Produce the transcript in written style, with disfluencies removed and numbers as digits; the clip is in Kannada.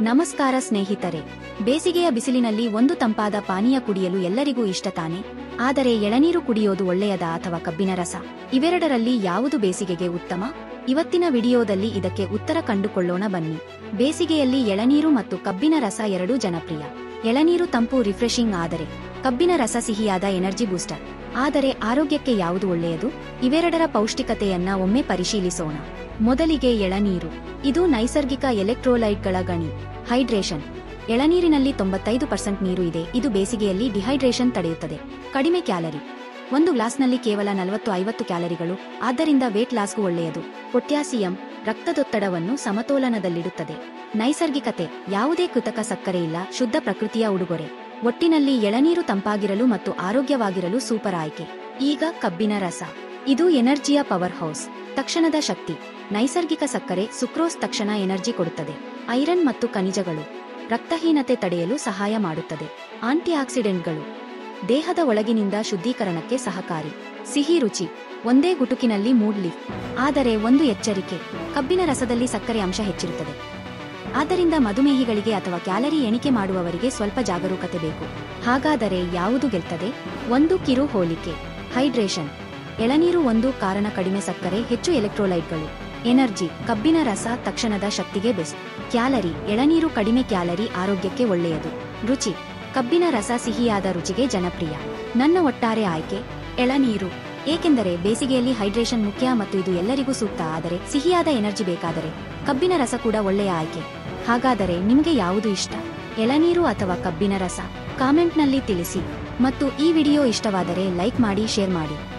ನಮಸ್ಕಾರ ಸ್ನೇಹಿತರೆ. ಬೇಸಿಗೆಯ ಬಿಸಿಲಿನಲ್ಲಿ ಒಂದು ತಂಪಾದ ಪಾನೀಯ ಕುಡಿಯಲು ಎಲ್ಲರಿಗೂ ಇಷ್ಟ ತಾನೆ. ಆದರೆ ಎಳನೀರು ಕುಡಿಯೋದು ಒಳ್ಳೆಯದಾ ಅಥವಾ ಕಬ್ಬಿನ ರಸ? ಇವೆರಡರಲ್ಲಿ ಯಾವುದು ಬೇಸಿಗೆಗೆ ಉತ್ತಮ? ಇವತ್ತಿನ ವಿಡಿಯೋದಲ್ಲಿ ಇದಕ್ಕೆ ಉತ್ತರ ಕಂಡುಕೊಳ್ಳೋಣ ಬನ್ನಿ. ಬೇಸಿಗೆಯಲ್ಲಿ ಎಳನೀರು ಮತ್ತು ಕಬ್ಬಿನ ರಸ ಎರಡೂ ಜನಪ್ರಿಯ. ಎಳನೀರು ತಂಪು ರಿಫ್ರೆಶಿಂಗ್ ಆದರೆ ಕಬ್ಬಿನ ರಸ ಸಿಹಿಯಾದ ಎನರ್ಜಿ ಬೂಸ್ಟರ್. ಆದರೆ ಆರೋಗ್ಯಕ್ಕೆ ಯಾವುದು ಒಳ್ಳೆಯದು? ಇವೆರಡರ ಪೌಷ್ಟಿಕತೆಯನ್ನ ಒಮ್ಮೆ ಪರಿಶೀಲಿಸೋಣ. ಮೊದಲಿಗೆ ಎಳನೀರು. ಇದು ನೈಸರ್ಗಿಕ ಎಲೆಕ್ಟ್ರೋಲೈಟ್ಗಳ ಗಣಿ. ಹೈಡ್ರೇಷನ್. ಎಳನೀರಿನಲ್ಲಿ 95% ನೀರು ಇದೆ. ಇದು ಬೇಸಿಗೆಯಲ್ಲಿ ಡಿಹೈಡ್ರೇಷನ್ ತಡೆಯುತ್ತದೆ. ಕಡಿಮೆ ಕ್ಯಾಲರಿ. ಒಂದು ಗ್ಲಾಸ್ನಲ್ಲಿ ಕೇವಲ 40-50 ಕ್ಯಾಲರಿಗಳು, ಆದ್ದರಿಂದ ವೇಟ್ ಲಾಸ್ಗೂ ಒಳ್ಳೆಯದು. ಪೊಟ್ಯಾಸಿಯಂ. ರಕ್ತದೊತ್ತಡವನ್ನು ಸಮತೋಲನದಲ್ಲಿಡುತ್ತದೆ. ನೈಸರ್ಗಿಕತೆ. ಯಾವುದೇ ಕೃತಕ ಸಕ್ಕರೆ ಇಲ್ಲ, ಶುದ್ಧ ಪ್ರಕೃತಿಯ ಉಡುಗೊರೆ. ಒಟ್ಟಿನಲ್ಲಿ ಎಳನೀರು ತಂಪಾಗಿರಲು ಮತ್ತು ಆರೋಗ್ಯವಾಗಿರಲು ಸೂಪರ್ ಆಯ್ಕೆ. ಈಗ ಕಬ್ಬಿನ ರಸ. ಇದು ಎನರ್ಜಿಯ ಪವರ್ ಹೌಸ್. ತಕ್ಷಣದ ಶಕ್ತಿ. ನೈಸರ್ಗಿಕ ಸಕ್ಕರೆ ಸುಕ್ರೋಸ್ ತಕ್ಷಣ ಎನರ್ಜಿ ಕೊಡುತ್ತದೆ. ಐರನ್ ಮತ್ತು ಖನಿಜಗಳು. ರಕ್ತಹೀನತೆ ತಡೆಯಲು ಸಹಾಯ ಮಾಡುತ್ತದೆ. ಆಂಟಿ ಆಕ್ಸಿಡೆಂಟ್ಗಳು. ದೇಹದ ಒಳಗಿನಿಂದ ಶುದ್ಧೀಕರಣಕ್ಕೆ ಸಹಕಾರಿ. ಸಿಹಿ ರುಚಿ. ಒಂದೇ ಗುಟುಕಿನಲ್ಲಿ ಮೂಡ್ ಲಿಫ್ಟ್. ಆದರೆ ಒಂದು ಎಚ್ಚರಿಕೆ, ಕಬ್ಬಿನ ರಸದಲ್ಲಿ ಸಕ್ಕರೆ ಅಂಶ ಹೆಚ್ಚಿರುತ್ತದೆ. ಆದ್ದರಿಂದ ಮಧುಮೇಹಿಗಳಿಗೆ ಅಥವಾ ಕ್ಯಾಲರಿ ಎಣಿಕೆ ಮಾಡುವವರಿಗೆ ಸ್ವಲ್ಪ ಜಾಗರೂಕತೆ ಬೇಕು. ಹಾಗಾದರೆ ಯಾವುದು ಗೆಲ್ತದೆ? ಒಂದು ಕಿರು ಹೋಲಿಕೆ. ಹೈಡ್ರೇಷನ್. ಎಳನೀರು ಒಂದು ಕಾರಣ ಕಡಿಮೆ ಸಕ್ಕರೆ, ಹೆಚ್ಚು ಎಲೆಕ್ಟ್ರೋಲೈಟ್ಗಳು. ಎನರ್ಜಿ. ಕಬ್ಬಿನ ರಸ ತಕ್ಷಣದ ಶಕ್ತಿಗೆ ಬೆಸ್ಟ್. ಕ್ಯಾಲರಿ. ಎಳನೀರು ಕಡಿಮೆ ಕ್ಯಾಲರಿ, ಆರೋಗ್ಯಕ್ಕೆ ಒಳ್ಳೆಯದು. ರುಚಿ. ಕಬ್ಬಿನ ರಸ ಸಿಹಿಯಾದ ರುಚಿಗೆ ಜನಪ್ರಿಯ. ನನ್ನ ಒಟ್ಟಾರೆ ಆಯ್ಕೆ ಎಳನೀರು. ಏಕೆಂದರೆ ಬೇಸಿಗೆಯಲ್ಲಿ ಹೈಡ್ರೇಷನ್ ಮುಖ್ಯ ಮತ್ತು ಇದು ಎಲ್ಲರಿಗೂ ಸೂಕ್ತ. ಆದರೆ ಸಿಹಿಯಾದ ಎನರ್ಜಿ ಬೇಕಾದರೆ ಕಬ್ಬಿನ ರಸ ಕೂಡ ಒಳ್ಳೆಯ ಆಯ್ಕೆ. ಹಾಗಾದರೆ ನಿಮಗೆ ಯಾವುದು ಇಷ್ಟ? ಎಳನೀರು ಅಥವಾ ಕಬ್ಬಿನ ರಸ? ಕಾಮೆಂಟ್ನಲ್ಲಿ ತಿಳಿಸಿ. ಮತ್ತು ಈ ವಿಡಿಯೋ ಇಷ್ಟವಾದರೆ ಲೈಕ್ ಮಾಡಿ, ಶೇರ್ ಮಾಡಿ.